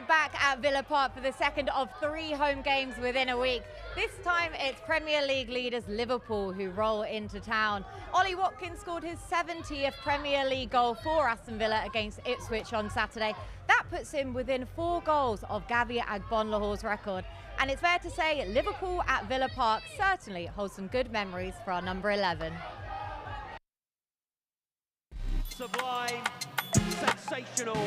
We're back at Villa Park for the second of 3 home games within a week. This time it's Premier League leaders Liverpool who roll into town. Ollie Watkins scored his 70th Premier League goal for Aston Villa against Ipswich on Saturday. That puts him within 4 goals of Gabby Agbonlaho's record. And it's fair to say Liverpool at Villa Park certainly holds some good memories for our number 11. Sublime, sensational,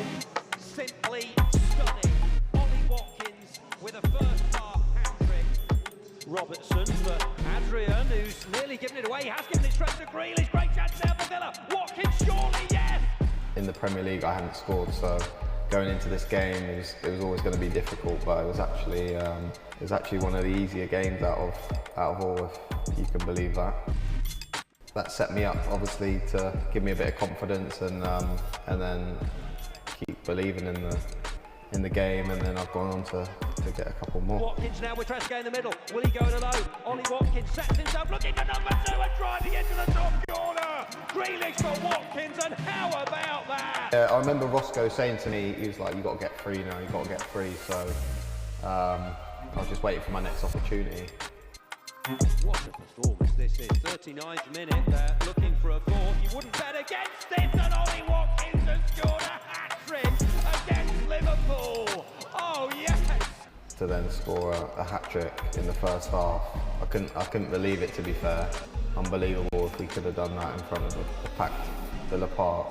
simply stunning. Ollie Watkins with a first half hat-trick. Robertson for Adrian, who's nearly given it away. He has given it straight to Grealish. Great chance now for Villa. Watkins, surely, yes! In the Premier League, I hadn't scored, so going into this game, it was always going to be difficult. But it was actually one of the easier games out of all, if you can believe that. That set me up, obviously, to give me a bit of confidence and then keep believing in the game, and then I've gone on to get a couple more. Watkins now with Trezeguet in the middle. Will he go it alone? Ollie Watkins sets himself, looking for number 2 and driving into the top corner. Grealish for Watkins, and how about that? I remember Roscoe saying to me, he was like, "You got to get free now. You got to get free." So I was just waiting for my next opportunity. What a performance this is. 39th minute, looking for a fourth. You wouldn't bet against it, and Ollie Watkins has scored a hat-trick against Liverpool. Oh, yes! To then score a hat-trick in the first half, I couldn't believe it, to be fair. Unbelievable. If we could have done that in front of the packed Villa Park,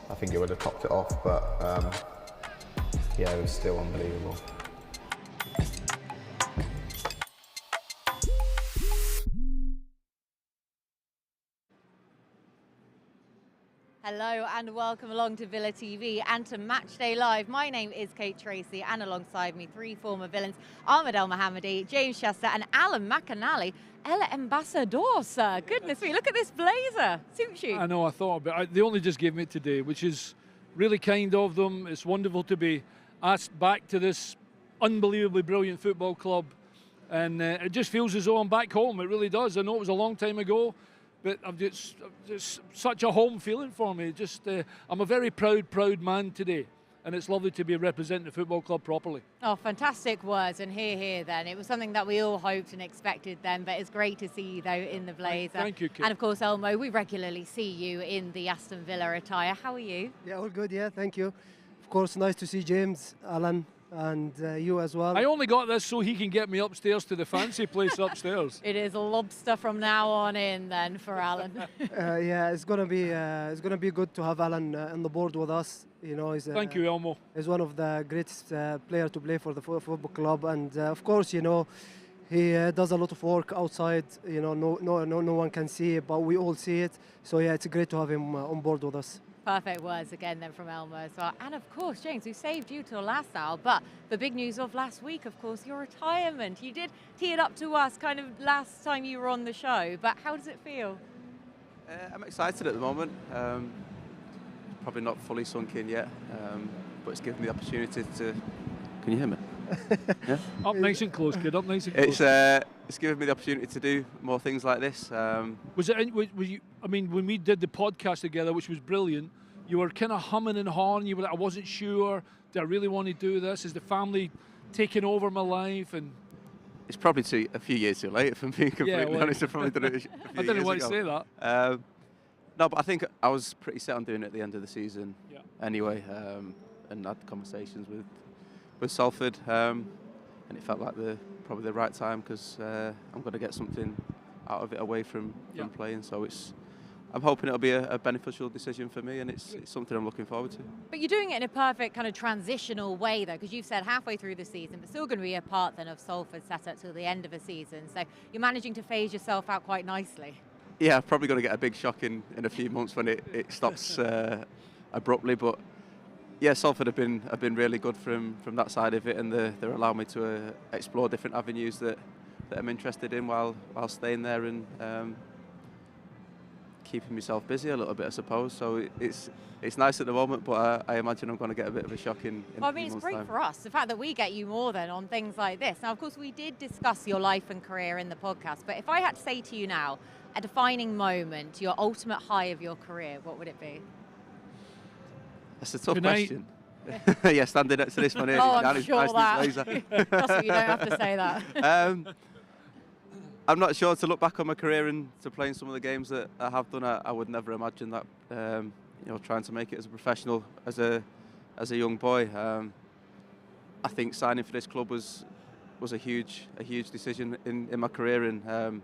I think it would have topped it off, but yeah, it was still unbelievable. Hello and welcome along to Villa TV and to Matchday Live. My name is Kate Tracy, and alongside me 3 former villains, Ahmed El Mohammadi, James Chester and Alan McAnally. El Ambassador, sir. Goodness me, look at this blazer. Suits you. I know, I thought about it. They only just gave me it today, which is really kind of them. It's wonderful to be asked back to this unbelievably brilliant football club. And it just feels as though I'm back home. It really does. I know it was a long time ago, but it's such a home feeling for me. I'm a very proud man today, and it's lovely to be representing the football club properly. Oh, fantastic words, and hear then. It was something that we all hoped and expected then, but it's great to see you, though, in the blazer. Thank you, Kate. And, of course, Elmo, we regularly see you in the Aston Villa attire. How are you? Yeah, all good, yeah, thank you. Of course, nice to see James, Alan, and you as well. I only got this so he can get me upstairs to the fancy place upstairs. It is a lobster from now on in then for Alan. Yeah, it's gonna be good to have Alan on the board with us. You know, Thank you, Elmo. He's one of the greatest players to play for the football club, and of course, you know, he does a lot of work outside. You know, no one can see it, but we all see it. So yeah, it's great to have him on board with us. Perfect words again then from Elmo as well. And of course, James, we saved you till last hour, but the big news of last week, of course, your retirement. You did tee it up to us kind of last time you were on the show, but how does it feel? I'm excited at the moment. Probably not fully sunk in yet, but it's given me the opportunity to... Can you hear me? Yeah? Up nice and close, kid, up nice and close. It's given me the opportunity to do more things like this. Was you? I mean, when we did the podcast together, which was brilliant, you were kind of humming and hawing. You were like, I wasn't sure. Do I really want to do this? Is the family taking over my life? And it's probably a few years too late, if I'm being completely honest. I've probably done it a few I didn't want years to ago. say that. No, but I think I was pretty set on doing it at the end of the season. Yeah. Anyway, and had conversations with Salford, and it felt like probably the right time, because I'm going to get something out of it away from playing. So I'm hoping it'll be a beneficial decision for me, and it's something I'm looking forward to. But you're doing it in a perfect kind of transitional way, though, because you've said halfway through the season, but still going to be a part then of Salford set up till the end of the season. So you're managing to phase yourself out quite nicely. Yeah, I'm probably going to get a big shock in a few months when it stops abruptly, but yeah, Salford have been really good from that side of it, and they're allowing me to explore different avenues that I'm interested in while staying there, and keeping myself busy a little bit, I suppose. So it's nice at the moment, but I imagine I'm going to get a bit of a shock in well, a few it's months' great time. for us, the fact that we get you more than on things like this. Now, of course, we did discuss your life and career in the podcast, but if I had to say to you now, a defining moment, your ultimate high of your career, what would it be? That's a tough Good night. question. Yeah, standing next to this one here. Oh, down I'm his sure priceless that. laser. Trust me, you don't have to say that. I'm not sure, to look back on my career and to playing some of the games that I have done, I would never imagine that, you know, trying to make it as a professional as a young boy. I think signing for this club was a huge decision in my career, and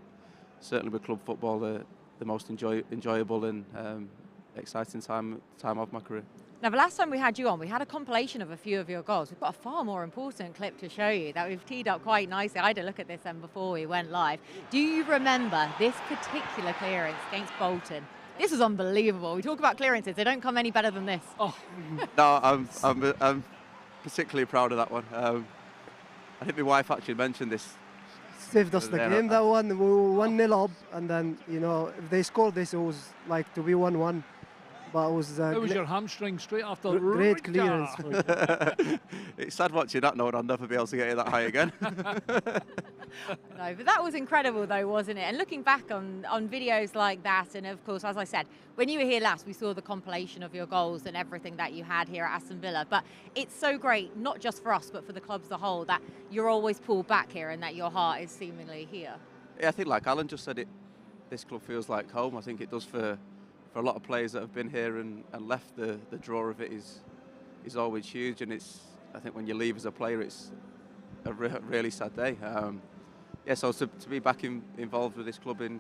certainly with club football, the most enjoyable and exciting time of my career. Now, the last time we had you on, we had a compilation of a few of your goals. We've got a far more important clip to show you that we've teed up quite nicely. I had a look at this before we went live. Do you remember this particular clearance against Bolton? This was unbelievable. We talk about clearances, they don't come any better than this. Oh. No, I'm particularly proud of that one. I think my wife actually mentioned this. Saved us the game, that one. We were 1-0 up, and then, you know, if they scored this, it was like to be 1-1. But it was your hamstring straight after. Great clearance. It's sad watching that, knowing I'll never be able to get it that high again. No, but that was incredible though, wasn't it? And looking back on videos like that, and of course, as I said, when you were here last, we saw the compilation of your goals and everything that you had here at Aston Villa. But it's so great, not just for us, but for the club as a whole, that you're always pulled back here and that your heart is seemingly here. Yeah, I think like Alan just said, this club feels like home. I think it does for a lot of players that have been here and left. The draw of it is always huge, and I think when you leave as a player, it's a really sad day. Yeah, so to be back involved with this club in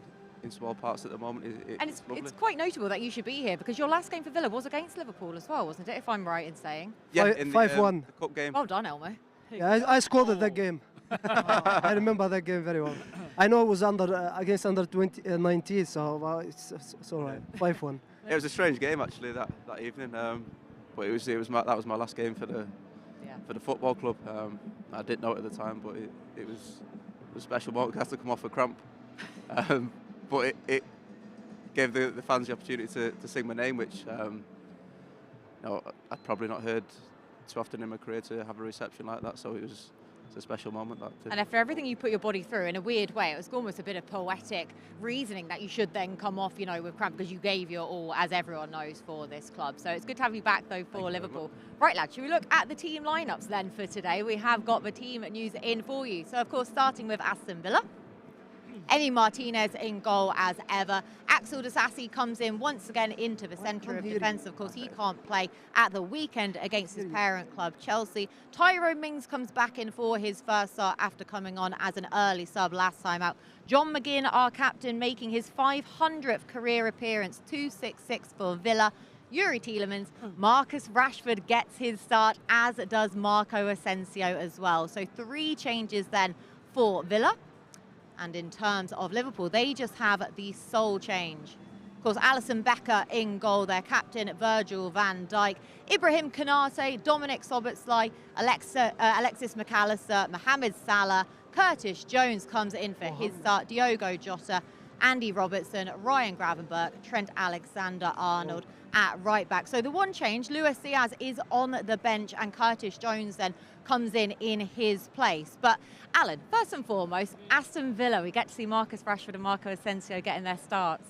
small parts at the moment is lovely. It's quite notable that you should be here, because your last game for Villa was against Liverpool as well, wasn't it, if I'm right in saying? Yeah, in 5-1. the cup game. Well done, Elmo. Yeah, I scored at that game. I remember that game very well. I know it was against under 19, so it's all right. 5-1. It was a strange game actually that evening, but that was my last game for the football club. I didn't know it at the time, but it was a special moment. I had to come off a cramp, but it gave the fans the opportunity to sing my name, which you know, I'd probably not heard too often in my career, to have a reception like that. So it's a special moment. And after everything you put your body through, in a weird way, it was almost a bit of poetic reasoning that you should then come off, you know, with cramp, because you gave your all, as everyone knows, for this club. So it's good to have you back, though, for Liverpool. Right, lads, should we look at the team lineups then for today? We have got the team news in for you. So, of course, starting with Aston Villa. Emi Martinez in goal as ever. Axel Disasi comes in once again into the centre of defence. Of course, he can't play at the weekend against his parent club, Chelsea. Tyrone Mings comes back in for his first start after coming on as an early sub last time out. John McGinn, our captain, making his 500th career appearance, 266 for Villa. Yuri Tielemans, Marcus Rashford gets his start, as does Marco Asensio as well. So 3 changes then for Villa. And in terms of Liverpool, they just have the sole change. Of course, Alisson Becker in goal, their captain, Virgil van Dijk, Ibrahim Konate, Dominic Szoboszlai, Alexis McAllister, Mohamed Salah, Curtis Jones comes in for his start, Diogo Jota, Andy Robertson, Ryan Gravenberch, Trent Alexander-Arnold at right back. So the one change, Luis Diaz is on the bench and Curtis Jones then comes in his place. But Alan, first and foremost, Aston Villa, we get to see Marcus Rashford and Marco Asensio getting their starts.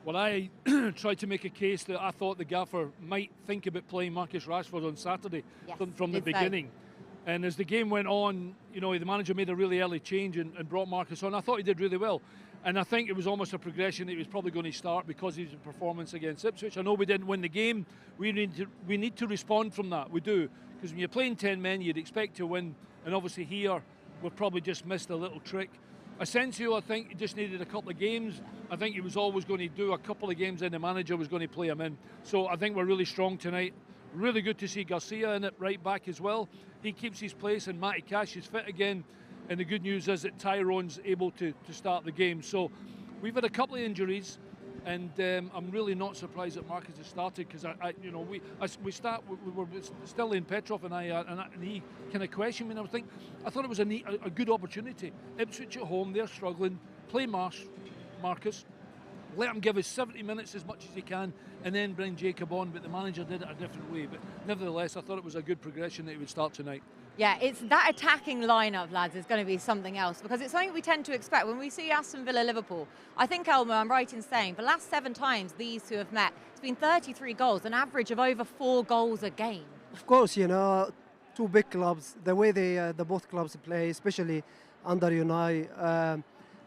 Well, I tried to make a case that I thought the gaffer might think about playing Marcus Rashford on Saturday from the beginning. And as the game went on, you know, the manager made a really early change and brought Marcus on. I thought he did really well. And I think it was almost a progression that he was probably going to start because of his performance against Ipswich. I know we didn't win the game. We need to respond from that. We do. Because when you're playing 10 men, you'd expect to win. And obviously here, we've probably just missed a little trick. Asensio, I think he just needed a couple of games. I think he was always going to do a couple of games and the manager was going to play him in. So I think we're really strong tonight. Really good to see Garcia in it right back as well. He keeps his place and Matty Cash is fit again. And the good news is that Tyrone's able to start the game. So we've had a couple of injuries, and I'm really not surprised that Marcus has started because we were still in Petrov and he kind of questioned me. And I thought it was a good opportunity. Ipswich at home, they're struggling. Play Marcus. Let him give us 70 minutes as much as he can and then bring Jacob on, but the manager did it a different way. But nevertheless, I thought it was a good progression that he would start tonight. Yeah, it's that attacking lineup, lads, is going to be something else because it's something we tend to expect when we see Aston Villa Liverpool. I think, Elmo, I'm right in saying the last 7 times these two have met, it's been 33 goals, an average of over 4 goals a game. Of course, you know, two big clubs, the way the both clubs play, especially under Unai.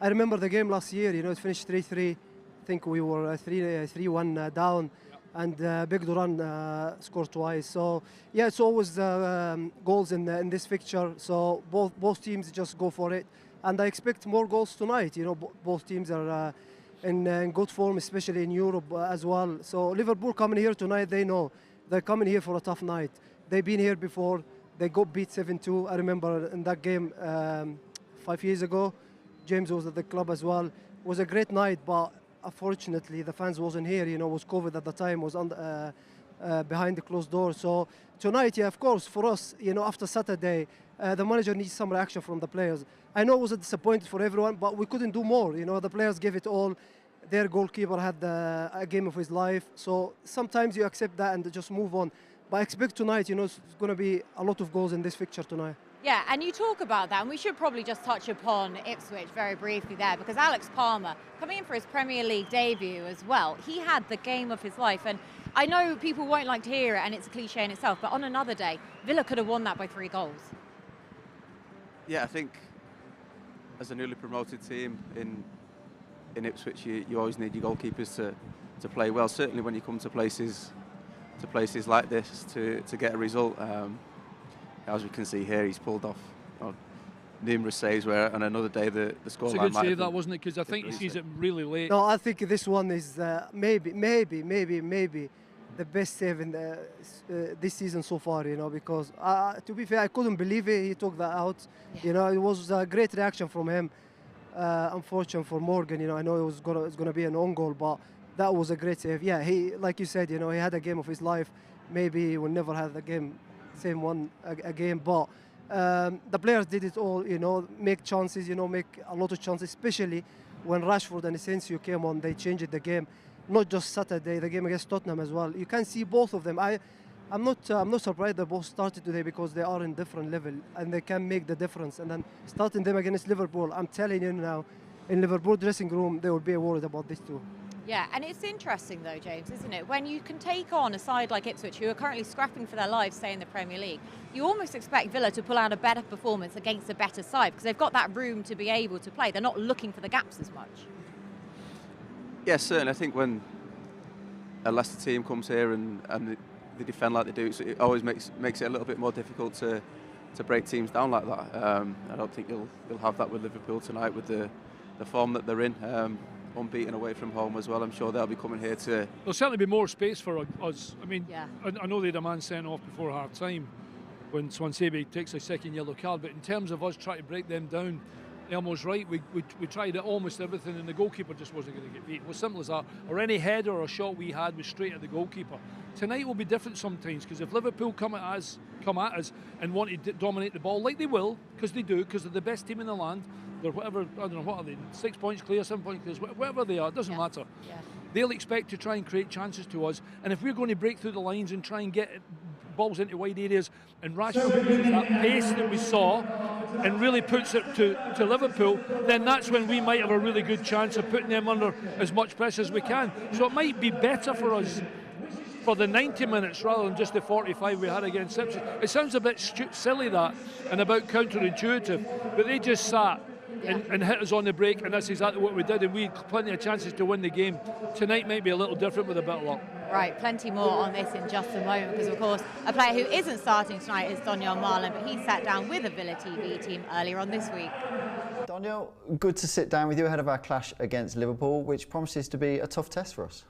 I remember the game last year, you know, it finished 3-3. I think we were 3-1 down, and Big Duran scored twice. So, yeah, it's always goals in this fixture. So both teams just go for it. And I expect more goals tonight. You know, both teams are in good form, especially in Europe as well. So Liverpool coming here tonight, they know they're coming here for a tough night. They've been here before. They got beat 7-2. I remember in that game 5 years ago. James was at the club as well. It was a great night, but unfortunately the fans wasn't here. You know, it was COVID at the time. Was behind the closed door. So tonight, yeah, of course, for us, you know, after Saturday, the manager needs some reaction from the players. I know it was a disappointment for everyone, but we couldn't do more. You know, the players gave it all. Their goalkeeper had a game of his life. So sometimes you accept that and just move on. But I expect tonight, you know, it's going to be a lot of goals in this fixture tonight. Yeah, and you talk about that, and we should probably just touch upon Ipswich very briefly there, because Alex Palmer, coming in for his Premier League debut as well, he had the game of his life. And I know people won't like to hear it, and it's a cliche in itself, but on another day, Villa could have won that by 3 goals. Yeah, I think as a newly promoted team in Ipswich, you always need your goalkeepers to play well. Certainly when you come to places like this to get a result. As we can see here, he's pulled off numerous saves where on another day the scoreline might have been. It's a good save, that, wasn't it? Because I think he sees it really late. No, I think this one is maybe the best save in this season so far, you know, because to be fair, I couldn't believe it. He took that out. Yeah. You know, it was a great reaction from him. Unfortunate for Morgan, you know, I know it was gonna be an own goal, but that was a great save. Yeah, he, like you said, you know, he had a game of his life. Maybe he will never have the same one again, but the players did it all, you know, make chances, you know, make a lot of chances, especially when Rashford and Asensio came on. They changed the game, not just Saturday, the game against Tottenham as well. You can see both of them. I'm not surprised they both started today, because they are in different level and they can make the difference. And then starting them against Liverpool, I'm telling you now, in Liverpool dressing room, they will be worried about this too. Yeah, and it's interesting though, James, isn't it? When you can take on a side like Ipswich, who are currently scrapping for their lives, stay in the Premier League, you almost expect Villa to pull out a better performance against a better side, because they've got that room to be able to play. They're not looking for the gaps as much. Yes, certainly. I think when a Leicester team comes here and they defend like they do, it always makes it a little bit more difficult to break teams down like that. I don't think you'll have that with Liverpool tonight, with the form that they're in. Unbeaten away from home as well. I'm sure they'll be coming here to... There'll certainly be more space for us. I mean, yeah. I know they had a man sent off before half time when Swansea takes a second yellow card, but in terms of us trying to break them down, Elmo's right, we tried almost everything and the goalkeeper just wasn't going to get beat. It was simple as that. Or any header or shot we had was straight at the goalkeeper. Tonight will be different sometimes, because if Liverpool come at us and want to dominate the ball, like they will, because they do, because they're the best team in the land, they're whatever, I don't know, what are they, 6 points clear, 7 points clear, whatever they are, it doesn't matter. Yeah. They'll expect to try and create chances to us, and if we're going to break through the lines and try and get balls into wide areas, and Rashford uses that pace that we saw and really puts it to Liverpool, then that's when we might have a really good chance of putting them under as much pressure as we can. So it might be better for us for the 90 minutes rather than just the 45 we had against Ipswich. It sounds a bit silly, that, and about counterintuitive, but they just sat and hit us on the break, and that's exactly what we did, and we had plenty of chances to win the game. Tonight might be a little different with a bit of luck. Right, plenty more on this in just a moment, because of course a player who isn't starting tonight is Donyell Marlin, but he sat down with a Villa TV team earlier on this week. Donyell, good to sit down with you ahead of our clash against Liverpool, which promises to be a tough test for us.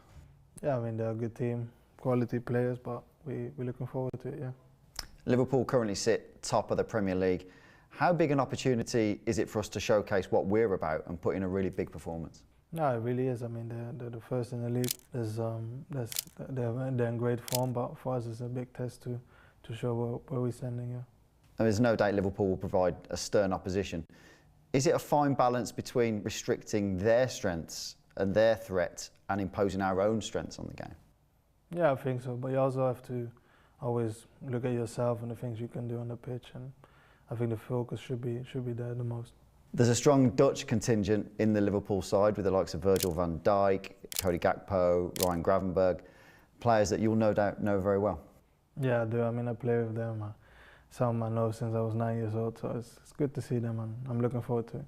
Yeah, I mean, they're a good team, quality players, but we're looking forward to it, yeah. Liverpool currently sit top of the Premier League. How big an opportunity is it for us to showcase what we're about and put in a really big performance? No, it really is. I mean, they're the first in the league. They're in great form, but for us it's a big test to show where we're standing here. There's no doubt Liverpool will provide a stern opposition. Is it a fine balance between restricting their strengths and their threat and imposing our own strengths on the game? Yeah, I think so. But you also have to always look at yourself and the things you can do on the pitch, and I think the focus should be there the most. There's a strong Dutch contingent in the Liverpool side with the likes of Virgil van Dijk, Cody Gakpo, Ryan Gravenberch, players that you'll no doubt know very well. Yeah, I do. I mean, I play with them. Some I know since I was 9 years old, so it's good to see them, and I'm looking forward to it.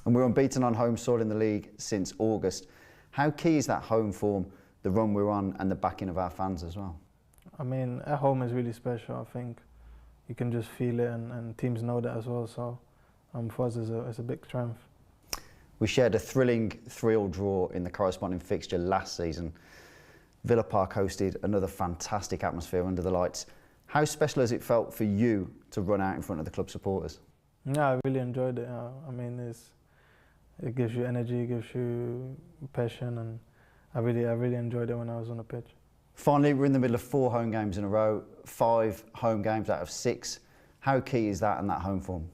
And we're unbeaten on home soil in the league since August. How key is that home form, the run we're on, and the backing of our fans as well? I mean, at home is really special. I think you can just feel it, and teams know that as well. So for us, it's a big strength. We shared a thrilling 3-3 draw in the corresponding fixture last season. Villa Park hosted another fantastic atmosphere under the lights. How special has it felt for you to run out in front of the club supporters? Yeah, I really enjoyed it. I mean, it gives you energy, it gives you passion, and I really enjoyed it when I was on the pitch. Finally, we're in the middle of 4 home games in a row, 5 home games out of 6. How key is that and that home form?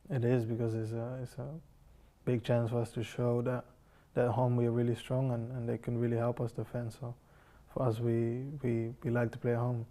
It is, because it's a big chance for us to show that at home we are really strong, and they can really help us defend. So for us, we like to play at home.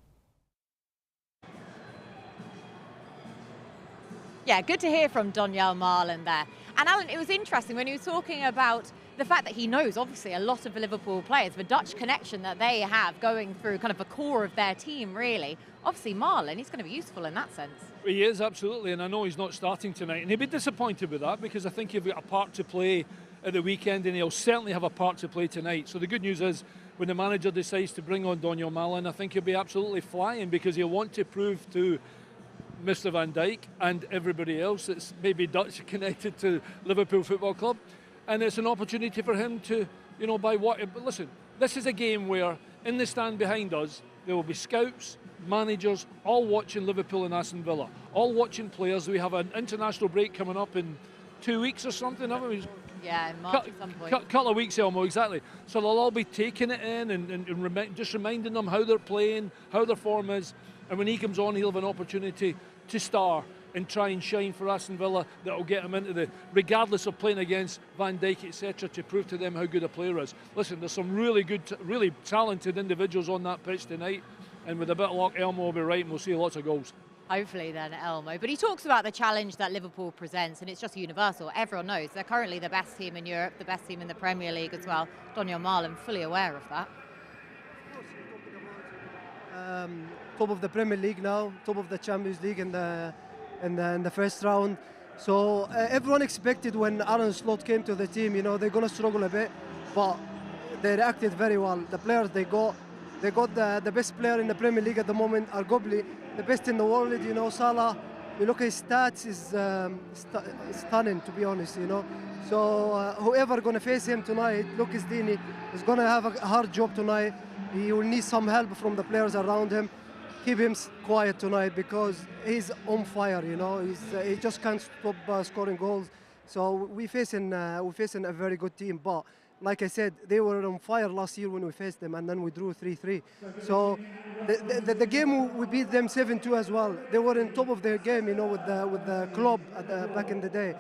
Yeah, good to hear from Donyell Marlon there. And Alan, it was interesting when he was talking about the fact that he knows, obviously, a lot of Liverpool players, the Dutch connection that they have going through kind of the core of their team, really. Obviously, Marlon, he's going to be useful in that sense. He is, absolutely, and I know he's not starting tonight. And he'll be disappointed with that, because I think he'll got a part to play at the weekend, and he'll certainly have a part to play tonight. So the good news is, when the manager decides to bring on Donyell Marlon, I think he'll be absolutely flying, because he'll want to prove to Mr Van Dijk and everybody else that's maybe Dutch connected to Liverpool Football Club, and it's an opportunity for him to, but listen, this is a game where in the stand behind us there will be scouts, managers, all watching Liverpool and Aston Villa, all watching players. We have an international break coming up in 2 weeks or something, haven't we? Yeah, in March at some point. Couple of weeks, Elmo, exactly. So they'll all be taking it in and just reminding them how they're playing, how their form is. And when he comes on, he'll have an opportunity to star and try and shine for Aston Villa. That will get him into regardless of playing against Van Dijk, etc., to prove to them how good a player is. Listen, there's some really good, really talented individuals on that pitch tonight, and with a bit of luck, Elmo will be right, and we'll see lots of goals. Hopefully then, Elmo. But he talks about the challenge that Liverpool presents, and it's just universal. Everyone knows they're currently the best team in Europe, the best team in the Premier League as well. Donyell Marlon fully aware of that. Top of the Premier League now, top of the Champions League in the first round. So everyone expected when Aaron Slot came to the team, they're going to struggle a bit, but they reacted very well. The players they got the best player in the Premier League at the moment, arguably the best in the world. Salah, you look at his stats, is stunning, to be honest. So whoever going to face him tonight, Lucas Digne, is going to have a hard job tonight. He will need some help from the players around him. Keep him quiet tonight, because he's on fire. He just can't stop scoring goals. So we're facing a very good team. But like I said, they were on fire last year when we faced them, and then we drew 3-3. So the game we beat them 7-2 as well. They were in top of their game, with the club back in the day.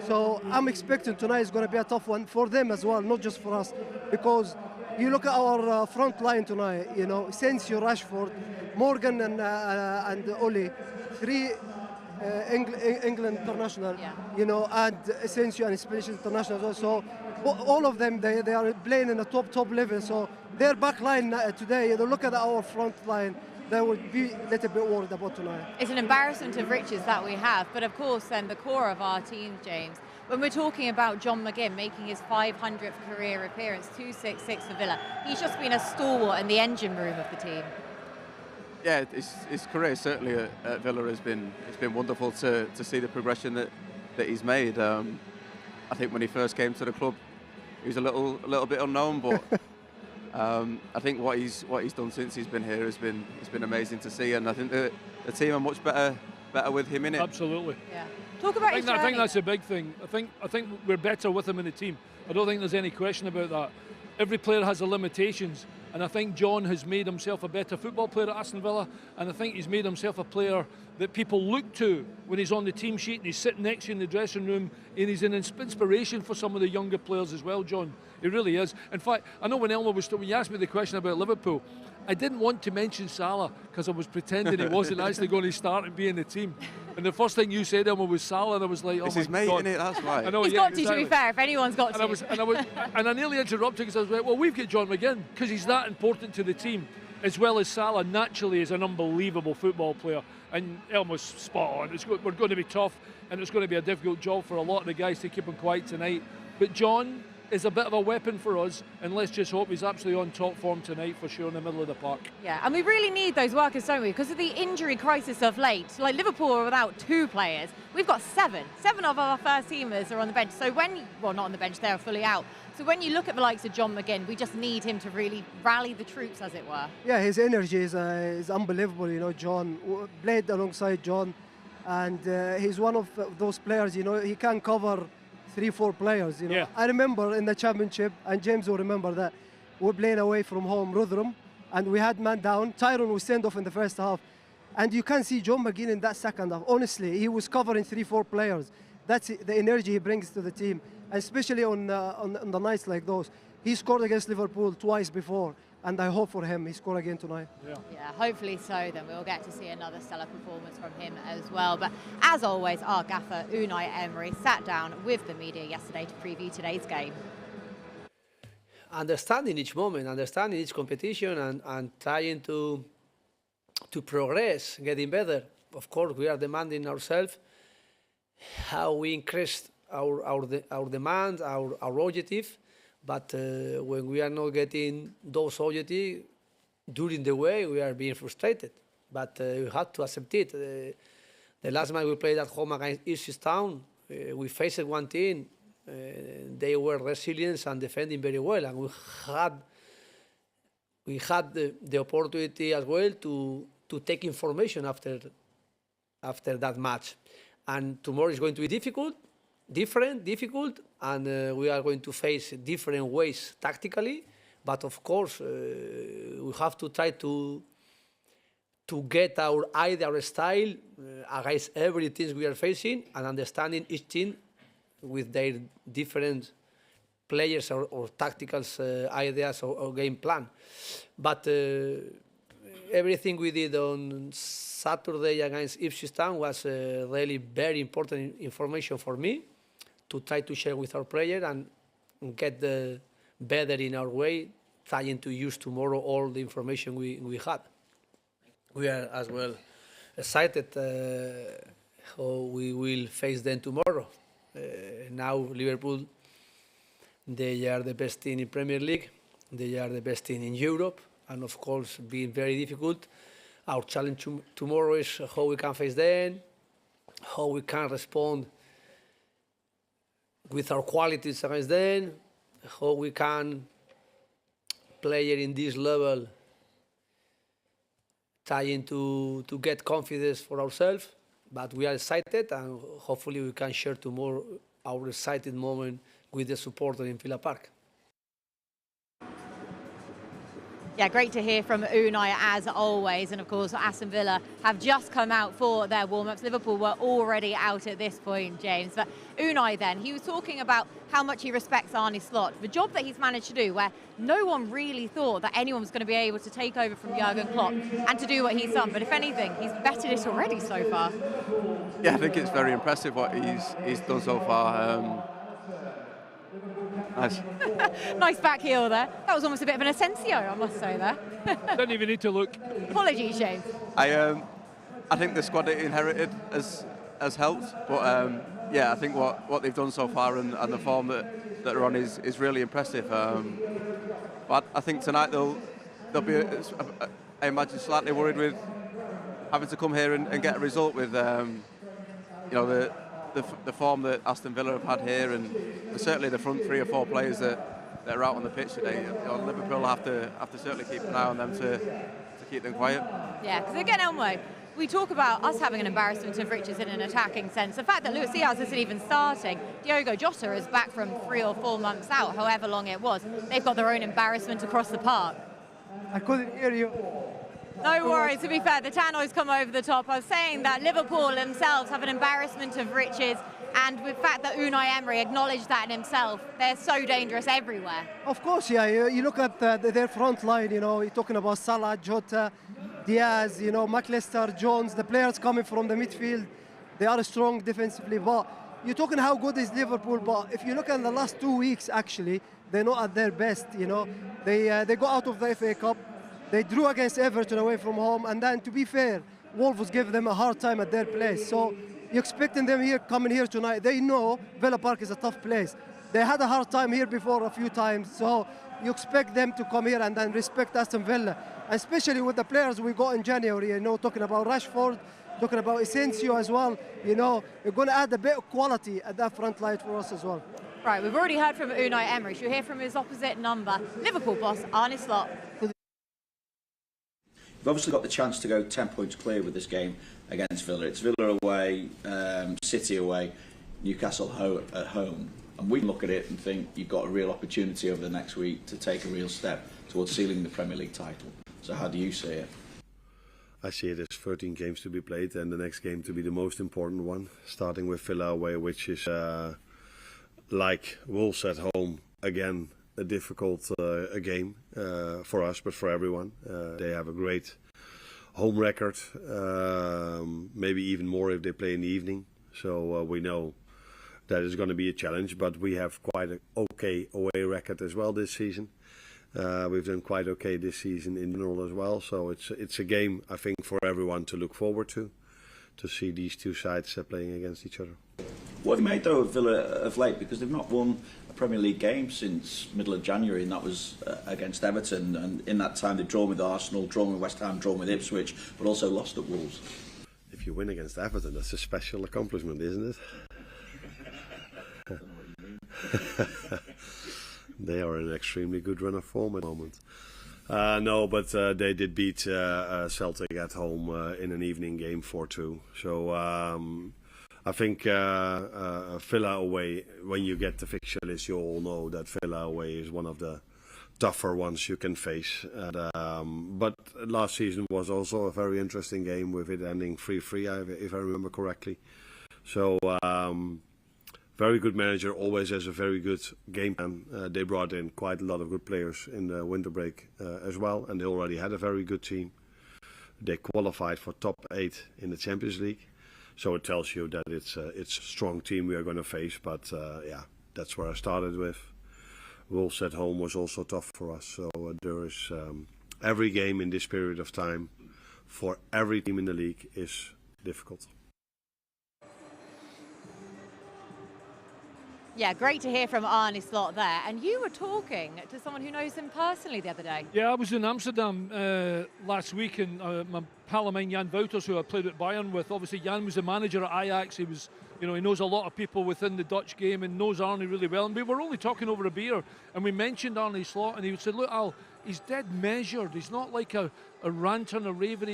So I'm expecting tonight is going to be a tough one for them as well, not just for us, because you look at our front line tonight. Asensio, Rashford, Morgan, and Ole, 3 England international. Yeah. And Asensio and Spanish international. So all of them, they are playing in the top level. So their back line today, look at our front line, they would be a little bit worried about tonight. It's an embarrassment of riches that we have, but of course then the core of our team, James, when we're talking about John McGinn making his 500th career appearance, 266 for Villa, he's just been a stalwart in the engine room of the team. Yeah, his career certainly at Villa has been wonderful to see the progression that he's made. I think when he first came to the club, he was a little bit unknown, but I think what he's done since he's been here has been amazing to see, and I think the team are much better with him in it. Absolutely. Yeah. Talk about his journey. I think that's a big thing. I think we're better with him in the team. I don't think there's any question about that. Every player has their limitations, and I think John has made himself a better football player at Aston Villa, and I think he's made himself a player that people look to when he's on the team sheet and he's sitting next to you in the dressing room, and he's an inspiration for some of the younger players as well, John. He really is. In fact, I know when you asked me the question about Liverpool, I didn't want to mention Salah because I was pretending he wasn't actually going to start and be in the team. And the first thing you said, Elmo, was Salah, and I was like, oh, it's my his mate, God. innit? That's right. I know, he's got to be fair, if anyone's got to. And I nearly interrupted because I was like, well, we've got John McGinn, because he's that important to the team. as well as Salah, naturally is an unbelievable football player, and almost spot on. We're going to be tough, and it's going to be a difficult job for a lot of the guys to keep him quiet tonight. But John is a bit of a weapon for us, and let's just hope he's absolutely on top form tonight for sure in the middle of the park. Yeah, and we really need those workers, don't we? Because of the injury crisis of late. Like Liverpool are without 2 players. We've got 7. 7 of our first teamers are on the bench. So well, not on the bench, they're fully out. So when you look at the likes of John McGinn, we just need him to really rally the troops, as it were. Yeah, his energy is unbelievable. You know, John played alongside John, and he's one of those players. You know, he can cover 3-4 players. You know, yeah. I remember in the championship, and James will remember that we're playing away from home, Rotherham, and we had man down. Tyrone was sent off in the first half, and you can see John McGinn in that second half. Honestly, he was covering 3-4 players. That's the energy he brings to the team, and especially on the nights like those. He scored against Liverpool twice before, and I hope for him he score again tonight. Yeah, hopefully so. Then we'll get to see another stellar performance from him as well. But as always, our gaffer Unai Emery sat down with the media yesterday to preview today's game. Understanding each moment, understanding each competition, and trying to progress, getting better. Of course, we are demanding ourselves how we increased our demand, our objective. But when we are not getting those objectives during the way, we are being frustrated. But we have to accept it. The last match we played at home against Ipswich Town, we faced one team. They were resilient and defending very well, and we had the opportunity as well to take information after that match. And tomorrow is going to be difficult, and we are going to face different ways tactically. But of course, we have to try to get our idea, our style against every team we are facing, and understanding each team with their different players or tactical ideas or game plan. But everything we did on Saturday against Ipswich Town was really very important information for me to try to share with our player and get better in our way, trying to use tomorrow all the information we had. We are as well excited how we will face them tomorrow. Now Liverpool, they are the best team in Premier League, they are the best team in Europe, and of course being very difficult. Our challenge tomorrow is how we can face them, how we can respond with our qualities against them, how we can play in this level, trying to get confidence for ourselves. But we are excited, and hopefully we can share tomorrow our excited moment with the supporters in Villa Park. Yeah, great to hear from Unai as always. And of course, Aston Villa have just come out for their warm-ups. Liverpool were already out at this point, James. But Unai then, he was talking about how much he respects Arne Slot, the job that he's managed to do, where no one really thought that anyone was going to be able to take over from Jurgen Klopp and to do what he's done. But if anything, he's bettered it already so far. Yeah, I think it's very impressive what he's done so far. Nice. Nice back heel there. That was almost a bit of an Asensio, I must say there. Don't even need to look. Apologies, James. I think the squad they inherited has helped, but yeah, I think what they've done so far and the form that they're on is really impressive. But I think tonight they'll be, I imagine, slightly worried with having to come here and get a result with you know the form that Aston Villa have had here, and certainly the front 3 or 4 players that are out on the pitch today. You know, Liverpool have to certainly keep an eye on them to keep them quiet. Yeah, because again, Elmo, we talk about us having an embarrassment of riches in an attacking sense. The fact that Luis Diaz isn't even starting, Diogo Jota is back from 3 or 4 months out, however long it was. They've got their own embarrassment across the park. I couldn't hear you. No worries, to be fair, the tannoys come over the top. I was saying that Liverpool themselves have an embarrassment of riches, and with the fact that Unai Emery acknowledged that in himself, they're so dangerous everywhere. Of course, yeah. You look at their front line, you know, you're talking about Salah, Jota, Diaz, you know, McAllister, Jones, the players coming from the midfield, they are strong defensively. But you're talking how good is Liverpool, but if you look at the last 2 weeks, actually, they're not at their best, you know. They go out of the FA Cup. They drew against Everton away from home, and then, to be fair, Wolves gave them a hard time at their place. So you're expecting them here, coming here tonight. They know Villa Park is a tough place. They had a hard time here before a few times, so you expect them to come here and then respect Aston Villa, especially with the players we got in January. You know, talking about Rashford, talking about Asensio as well. You know, you're going to add a bit of quality at that front line for us as well. Right, we've already heard from Unai Emery. Should we hear from his opposite number, Liverpool boss Arne Slot? We've obviously got the chance to go 10 points clear with this game against Villa. It's Villa away, City away, Newcastle at home. And we can look at it and think you've got a real opportunity over the next week to take a real step towards sealing the Premier League title. So how do you see it? I see it as 13 games to be played and the next game to be the most important one, starting with Villa away, which is like Wolves at home, again a difficult game for us, but for everyone. They have a great home record, maybe even more if they play in the evening. So we know that is going to be a challenge, but we have quite an okay away record as well this season. We've done quite okay this season in general as well. So it's a game, I think, for everyone to look forward to see these two sides playing against each other. What have you made, though, of Villa of late? Because they've not won a Premier League game since middle of January, and that was against Everton. And in that time, they've drawn with Arsenal, drawn with West Ham, drawn with Ipswich, but also lost at Wolves. If you win against Everton, that's a special accomplishment, isn't it? They are in an extremely good run of form at the moment. No, but they did beat Celtic at home in an evening game 4-2. So I think Villa away, when you get the fixture list, you all know that Villa away is one of the tougher ones you can face. But last season was also a very interesting game with it ending 3-3, if I remember correctly. So very good manager, always has a very good game plan. They brought in quite a lot of good players in the winter break as well, and they already had a very good team. They qualified for top 8 in the Champions League. So it tells you that it's a strong team we are going to face. But yeah, that's where I started with. Wolves at home was also tough for us. So there is every game in this period of time for every team in the league is difficult. Yeah, great to hear from Arne Slot there. And you were talking to someone who knows him personally the other day. Yeah, I was in Amsterdam last week, and my pal of mine, Jan Wouters, who I played at Bayern with, obviously Jan was the manager at Ajax. He was, he knows a lot of people within the Dutch game and knows Arne really well. And we were only talking over a beer, and we mentioned Arne Slot, and he said, look, Al, he's dead measured. He's not like a ranter and a raver.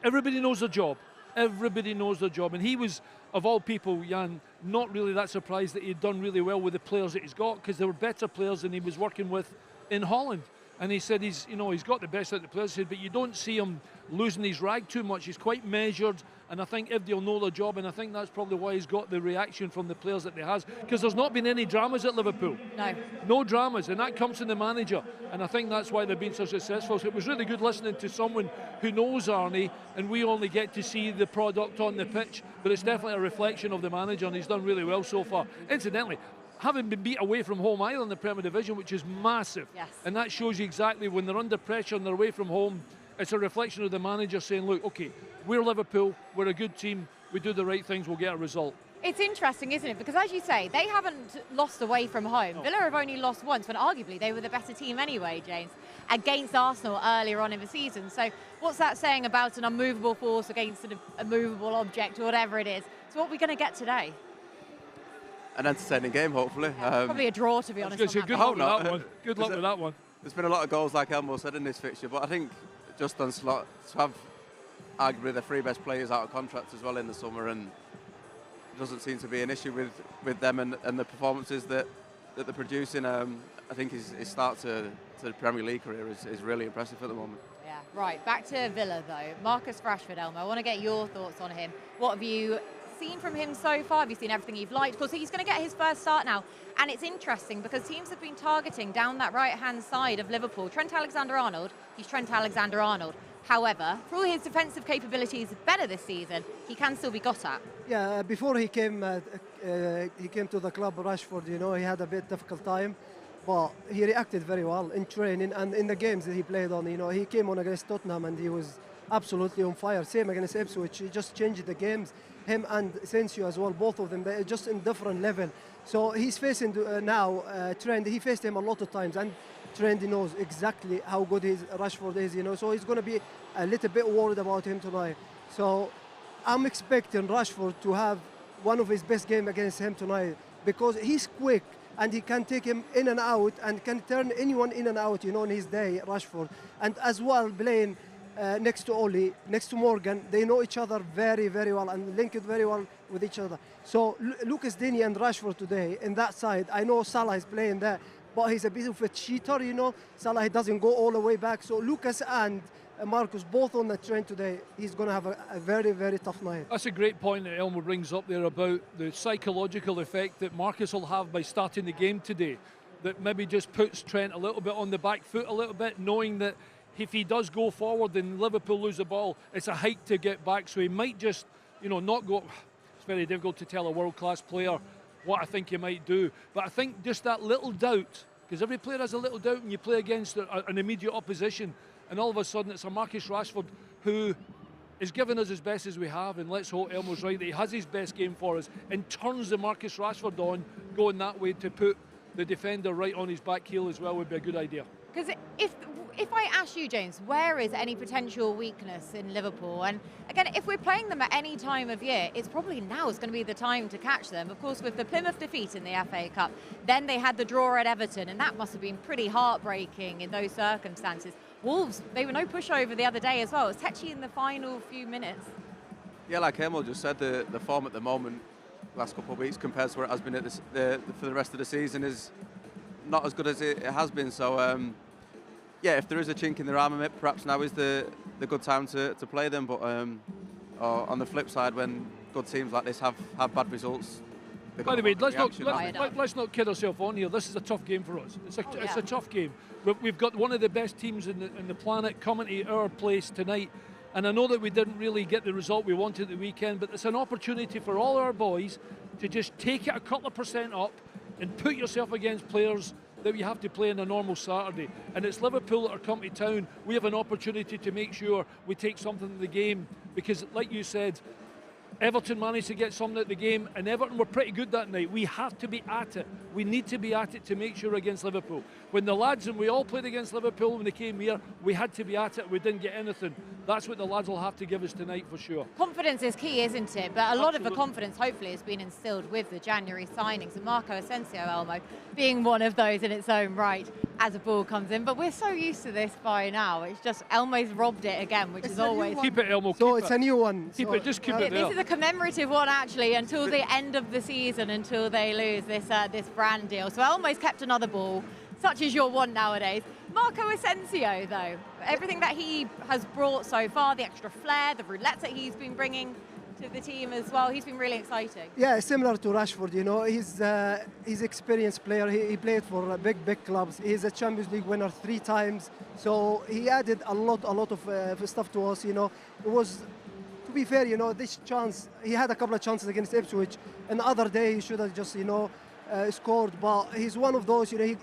Everybody knows their job. Everybody knows their job. And he was, of all people, Jan, not really that surprised that he'd done really well with the players that he's got, because there were better players than he was working with in Holland. And he said he's got the best out of the players, he said, but you don't see him losing his rag too much. He's quite measured, and I think if they'll know their job, and I think that's probably why he's got the reaction from the players that he has, because there's not been any dramas at Liverpool. No dramas, and that comes from the manager, and I think that's why they've been so successful. So it was really good listening to someone who knows Arne, and we only get to see the product on the pitch, but it's definitely a reflection of the manager, and he's done really well so far. Incidentally, haven't been beat away from home either in the Premier Division, which is massive. Yes. And that shows you exactly when they're under pressure and they're away from home, it's a reflection of the manager saying, look, okay, we're Liverpool, we're a good team, we do the right things, we'll get a result. It's interesting, isn't it? Because as you say, they haven't lost away from home. No. Villa have only lost once, when arguably they were the better team anyway, James, against Arsenal earlier on in the season. So what's that saying about an unmovable force against a movable object or whatever it is? So what are we going to get today? An entertaining game, hopefully. Probably a draw, to be honest. Good luck with that one. Good luck with that one. There's been a lot of goals, like Elmo said, in this fixture, but I think just on Slot, to have arguably the 3 best players out of contract as well in the summer, and it doesn't seem to be an issue with them and the performances that they're producing. I think his start to the Premier League career is really impressive at the moment. Yeah, right. Back to Villa, though. Marcus Rashford, Elmo, I want to get your thoughts on him. What have you seen from him so far? Have you seen everything you've liked? Of course, he's going to get his first start now, and it's interesting because teams have been targeting down that right-hand side of Liverpool. Trent Alexander-Arnold, he's Trent Alexander-Arnold. However, for all his defensive capabilities better this season, he can still be got at. Yeah, before he came to the club, Rashford, he had a bit difficult time. but he reacted very well in training and in the games that he played on. You know, he came on against Tottenham and he was absolutely on fire. Same against Ipswich, he just changed the games. Him and Asensio as well, both of them, they're just in different level. So he's facing now Trent. He faced him a lot of times, and Trent knows exactly how good Rashford is. You know, so he's going to be a little bit worried about him tonight. So I'm expecting Rashford to have one of his best games against him tonight, because he's quick and he can take him in and out and can turn anyone in and out, you know, in his day, Rashford. And as well, playing next to Oli, next to Morgan, they know each other very, very well and link it very well with each other. So Lucas Digne and Rashford today, in that side, I know Salah is playing there, but he's a bit of a cheater, you know. Salah, he doesn't go all the way back. So Lucas and Marcus both on the train today. He's going to have a very, very tough night. That's a great point that Elmo brings up there about the psychological effect that Marcus will have by starting the game today, that maybe just puts Trent a little bit on the back foot a little bit, knowing that if he does go forward and Liverpool lose the ball, it's a hike to get back. So he might just, you know, not go. It's very difficult to tell a world-class player what I think he might do. But I think just that little doubt, because every player has a little doubt when you play against an immediate opposition, and all of a sudden it's a Marcus Rashford who is giving us as best as we have, and let's hope Elmo's right that he has his best game for us and turns the Marcus Rashford on, going that way to put the defender right on his back heel as well would be a good idea. Because if I ask you, James, where is any potential weakness in Liverpool? And again, if we're playing them at any time of year, it's probably now is going to be the time to catch them. Of course, with the Plymouth defeat in the FA Cup, then they had the draw at Everton, and that must have been pretty heartbreaking in those circumstances. Wolves, they were no pushover the other day as well. It was touchy in the final few minutes. Yeah, like Emil just said, the form at the moment, last couple of weeks, compared to where it has been at for the rest of the season, is not as good as it has been. So, yeah, if there is a chink in their armour, perhaps now is the good time to play them. But or on the flip side, when good teams like this have bad results. By the way, let's not kid ourselves on here. This is a tough game for us. It's a tough game. We've got one of the best teams in the planet coming to our place tonight. And I know that we didn't really get the result we wanted at the weekend, but it's an opportunity for all our boys to just take it a couple of % up and put yourself against players that we have to play on a normal Saturday. And it's Liverpool that are coming to town. We have an opportunity to make sure we take something to the game, because, like you said, Everton managed to get something at the game, and Everton were pretty good that night. We have to be at it. We need to be at it to make sure against Liverpool. When the lads, and we all played against Liverpool when they came here, we had to be at it. We didn't get anything. That's what the lads will have to give us tonight for sure. Confidence is key, isn't it? But a lot of the confidence, hopefully, has been instilled with the January signings. And Marco Asensio, Elmo, being one of those in its own right as a ball comes in. But we're so used to this by now. It's just Elmo's robbed it again, which is always... Keep it, Elmo. So it's a new one. Keep it, just keep it there. This is a commemorative one, actually, until the end of the season, until they lose this brand deal. So Elmo's kept another ball, such as your one nowadays. Marco Asensio, though, everything that he has brought so far, the extra flair, the roulettes that he's been bringing to the team as well, he's been really exciting. Yeah, similar to Rashford, you know, he's experienced player. He played for big clubs. He's a Champions League winner 3 times. So he added a lot of stuff to us, you know. It was, to be fair, you know, this chance, he had a couple of chances against Ipswich, and the other day he should have just, you know, scored, but he's one of those, you know,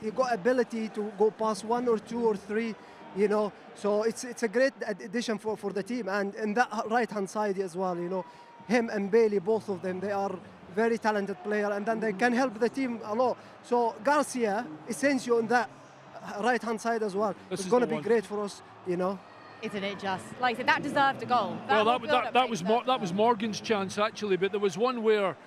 he got ability to go past 1 or 2 or 3, you know, so it's a great addition for the team. And in that right hand side as well, you know, him and Bailey, both of them, they are very talented player, and then they can help the team a lot. So Garcia, Asensio on that right hand side as well, it's going to be great for us, you know. Isn't it just? Like I said, that deserved a goal. That was Morgan's chance, actually, but there was one where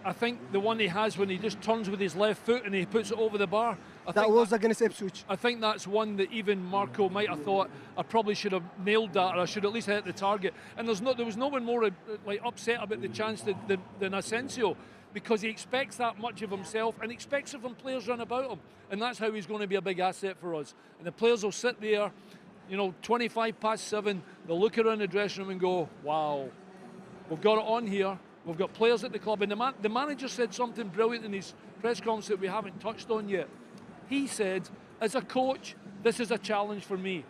I think the one he has when he just turns with his left foot and he puts it over the bar. That was against Ipswich. I think that's one that even Marco might have thought, I probably should have nailed that, or I should at least hit the target. And there was no one more upset about the chance than Asensio, because he expects that much of himself and expects it from players run about him. And that's how he's going to be a big asset for us. And the players will sit there, you know, 7:25, they'll look around the dressing room and go, wow, we've got it on here. We've got players at the club. And the manager said something brilliant in his press conference that we haven't touched on yet. He said, as a coach, this is a challenge for me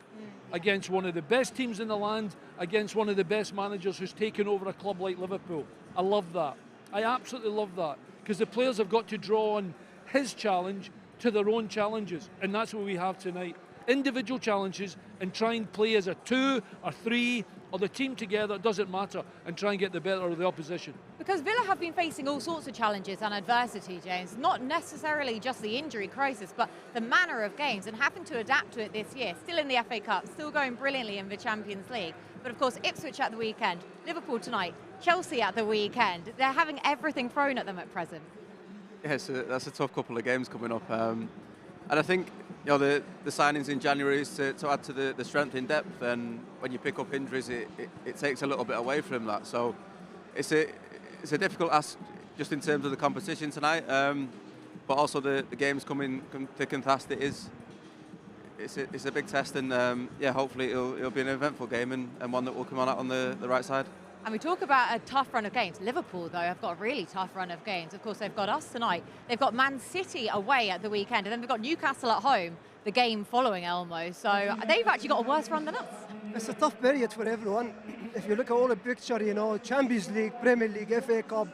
against one of the best teams in the land, against one of the best managers who's taken over a club like Liverpool. I love that. I absolutely love that, because the players have got to draw on his challenge to their own challenges, and that's what we have tonight. Individual challenges, and try and play as a 2 or 3 or the team together, it doesn't matter, and try and get the better of the opposition. Because Villa have been facing all sorts of challenges and adversity, James, not necessarily just the injury crisis, but the manner of games, and having to adapt to it this year. Still in the FA Cup, still going brilliantly in the Champions League, but of course Ipswich at the weekend, Liverpool tonight, Chelsea at the weekend. They're having everything thrown at them at present. Yeah, so that's a tough couple of games coming up, and I think the signings in January is to add to the strength in depth, and when you pick up injuries, it takes a little bit away from that. So it's a difficult ask just in terms of the competition tonight, but also the games coming thick and fast. It's a big test, and hopefully it'll be an eventful game and one that will come out on the right side. And we talk about a tough run of games. Liverpool, though, have got a really tough run of games. Of course, they've got us tonight. They've got Man City away at the weekend. And then they've got Newcastle at home, the game following Elmo. So they've actually got a worse run than us. It's a tough period for everyone. If you look at all the picture, Champions League, Premier League, FA Cup,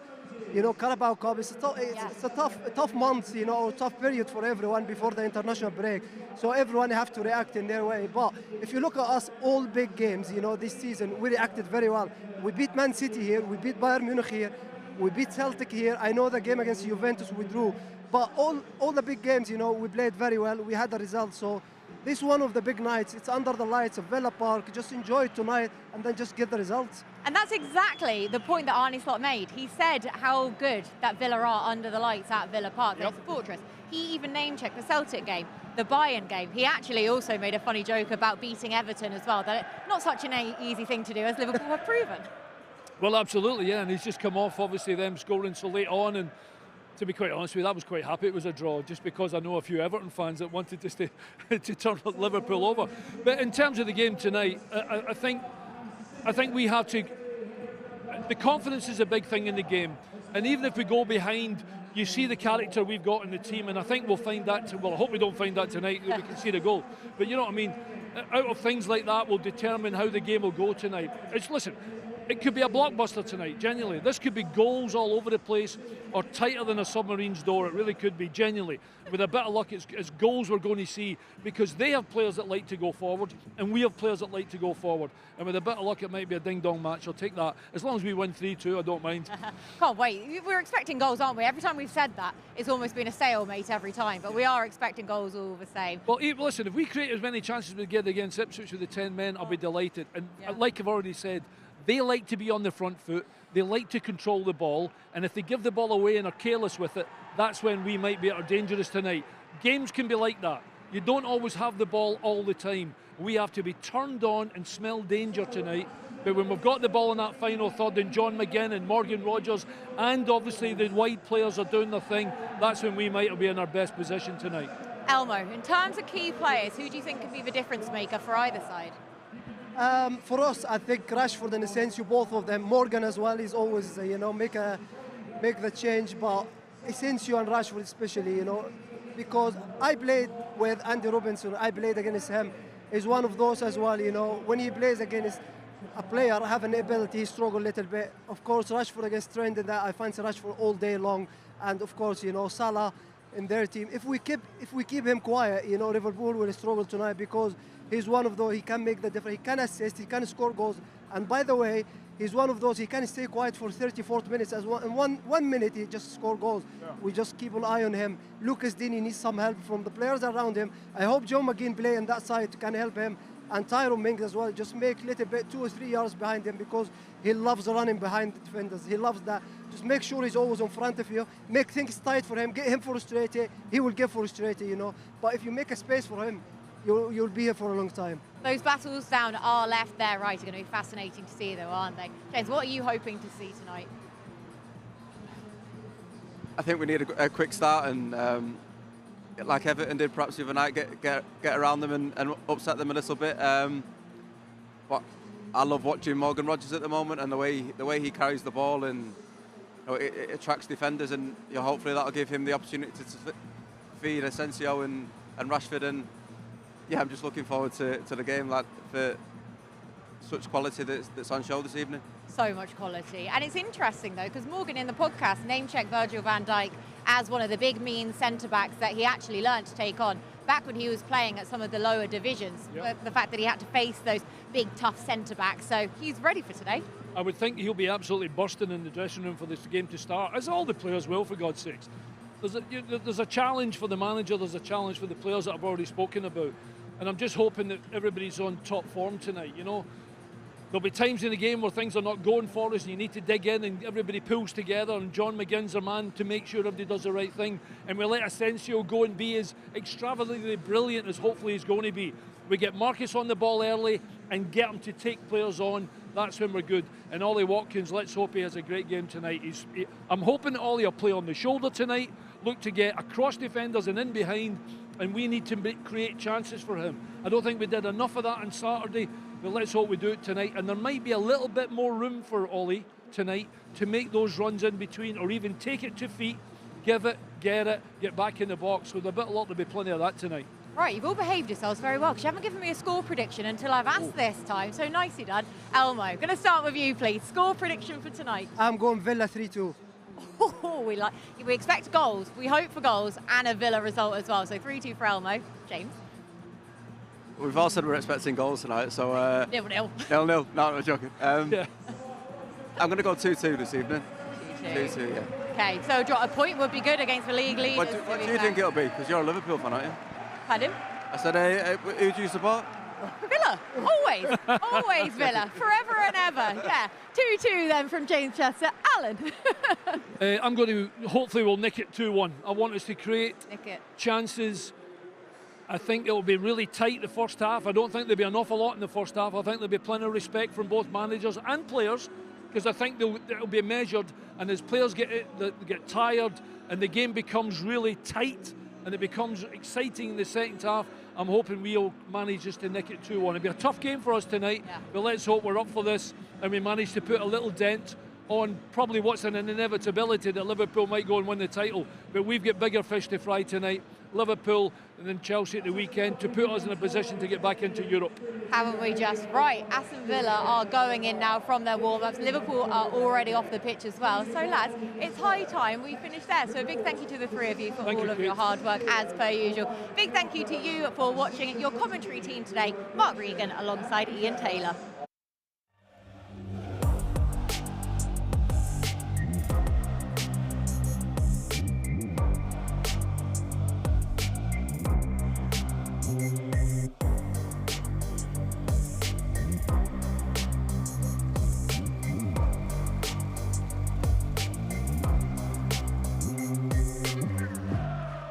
Carabao Cup, it's a tough month, or tough period for everyone before the international break. So everyone have to react in their way. But if you look at us, all big games, this season, we reacted very well. We beat Man City here, we beat Bayern Munich here, we beat Celtic here. I know the game against Juventus we drew, but all the big games, we played very well. We had the result. So this is one of the big nights. It's under the lights of Villa Park. Just enjoy it tonight and then just get the results. And that's exactly the point that Arne Slot made. He said how good that Villa are under the lights at Villa Park. Yep. It's a fortress. He even name-checked the Celtic game, the Bayern game. He actually also made a funny joke about beating Everton as well. That it's not such an easy thing to do, as Liverpool have proven. Well, absolutely, yeah. And he's just come off, obviously, them scoring so late on. And to be quite honest with you, I was quite happy it was a draw, just because I know a few Everton fans that wanted just to turn Liverpool over. But in terms of the game tonight, I think we have to. The confidence is a big thing in the game, and even if we go behind, you see the character we've got in the team, and I think we'll find that. Well, I hope we don't find that tonight, that we can see the goal. But you know what I mean. Out of things like that will determine how the game will go tonight. Listen. It could be a blockbuster tonight, genuinely. This could be goals all over the place, or tighter than a submarine's door. It really could be, genuinely. With a bit of luck, it's goals we're going to see, because they have players that like to go forward, and we have players that like to go forward. And with a bit of luck, it might be a ding-dong match. I'll take that. As long as we win 3-2, I don't mind. Can't wait. We're expecting goals, aren't we? Every time we've said that, it's almost been a stalemate every time, but we are expecting goals all the same. Well, listen, if we create as many chances as we get against Ipswich with the 10 men, I'll be delighted. And like I've already said, they like to be on the front foot, they like to control the ball, and if they give the ball away and are careless with it, that's when we might be dangerous tonight. Games can be like that. You don't always have the ball all the time. We have to be turned on and smell danger tonight. But when we've got the ball in that final third, and John McGinn and Morgan Rogers, and obviously the wide players are doing their thing, that's when we might be in our best position tonight. Elmo, in terms of key players, who do you think can be the difference maker for either side? For us, I think Rashford and Asensio, both of them. Morgan as well is always, make the change. But Asensio and Rashford especially, because I played with Andy Robinson. I played against him. He's one of those as well, When he plays against a player having the ability, he struggles a little bit. Of course, Rashford against Trent, and that I fancy Rashford all day long. And of course, Salah in their team. If we keep him quiet, Liverpool will struggle tonight, because he's one of those, he can make the difference, he can assist, he can score goals. And by the way, he's one of those, he can stay quiet for 30, 40 minutes. In one minute, he just score goals. Yeah. We just keep an eye on him. Lucas Digne needs some help from the players around him. I hope John McGinn play on that side can help him. And Tyrone Mings as well, just make a little bit 2 or 3 yards behind him, because he loves running behind the defenders. He loves that. Just make sure he's always in front of you. Make things tight for him. Get him frustrated. He will get frustrated, But if you make a space for him, you'll be here for a long time. Those battles down our left, their right are going to be fascinating to see, though, aren't they? James, what are you hoping to see tonight? I think we need a quick start, and like Everton did perhaps the other night, get around them and upset them a little bit. But I love watching Morgan Rogers at the moment, and the way he carries the ball, and it attracts defenders, and hopefully that'll give him the opportunity to feed Asensio and Rashford. And yeah, I'm just looking forward to the game, for such quality that's on show this evening. So much quality. And it's interesting, though, because Morgan in the podcast name-checked Virgil van Dijk as one of the big mean centre-backs that he actually learned to take on back when he was playing at some of the lower divisions. Yep. The fact that he had to face those big, tough centre-backs. So he's ready for today. I would think he'll be absolutely bursting in the dressing room for this game to start, as all the players will, for God's sakes. There's a challenge for the manager, there's a challenge for the players that I've already spoken about. And I'm just hoping that everybody's on top form tonight, you know. There'll be times in the game where things are not going for us and you need to dig in and everybody pulls together, and John McGinn's our man to make sure everybody does the right thing. And we let Asensio go and be as extravagantly brilliant as hopefully he's going to be. We get Marcus on the ball early and get him to take players on. That's when we're good. And Ollie Watkins, let's hope he has a great game tonight. I'm hoping that Ollie will play on the shoulder tonight, look to get across defenders and in behind, and we need to create chances for him. I don't think we did enough of that on Saturday, but let's hope we do it tonight. And there might be a little bit more room for Ollie tonight to make those runs in between, or even take it to feet, give it, get back in the box. With a bit of luck, there'll be plenty of that tonight. Right, you've all behaved yourselves very well because you haven't given me a score prediction until I've asked this time. So nicely done. Elmo, going to start with you, please. Score prediction for tonight. I'm going Villa 3-2. Oh, we expect goals. We hope for goals and a Villa result as well. So 3-2 for Elmo. James? We've all said we're expecting goals tonight, so... 0-0. 0-0. No, I'm joking. Yeah. I'm going to go 2-2 this evening. 2-2. 2-2, yeah. Okay, so a point would be good against the league leaders. What do you think it'll be? Because you're a Liverpool fan, aren't you? Pardon? I said, who do you support? Villa, always, always Villa, forever and ever. Yeah, 2-2 then from James Chester. Alan. I'm going to, hopefully we'll nick it 2-1. I want us to create chances. I think it will be really tight the first half. I don't think there'll be an awful lot in the first half. I think there'll be plenty of respect from both managers and players, because I think it'll be measured, and as players get tired and the game becomes really tight and it becomes exciting in the second half, I'm hoping we'll manage just to nick it 2-1. It'll be a tough game for us tonight, but let's hope we're up for this and we manage to put a little dent on probably what's an inevitability that Liverpool might go and win the title. But we've got bigger fish to fry tonight. Liverpool and then Chelsea at the weekend to put us in a position to get back into Europe. Haven't we just? Right, Aston Villa are going in now from their warm-ups. Liverpool are already off the pitch as well. So lads, it's high time we finish there. So a big thank you to the three of you for all of your hard work as per usual. Big thank you to you for watching. Your commentary team today, Mark Regan alongside Ian Taylor.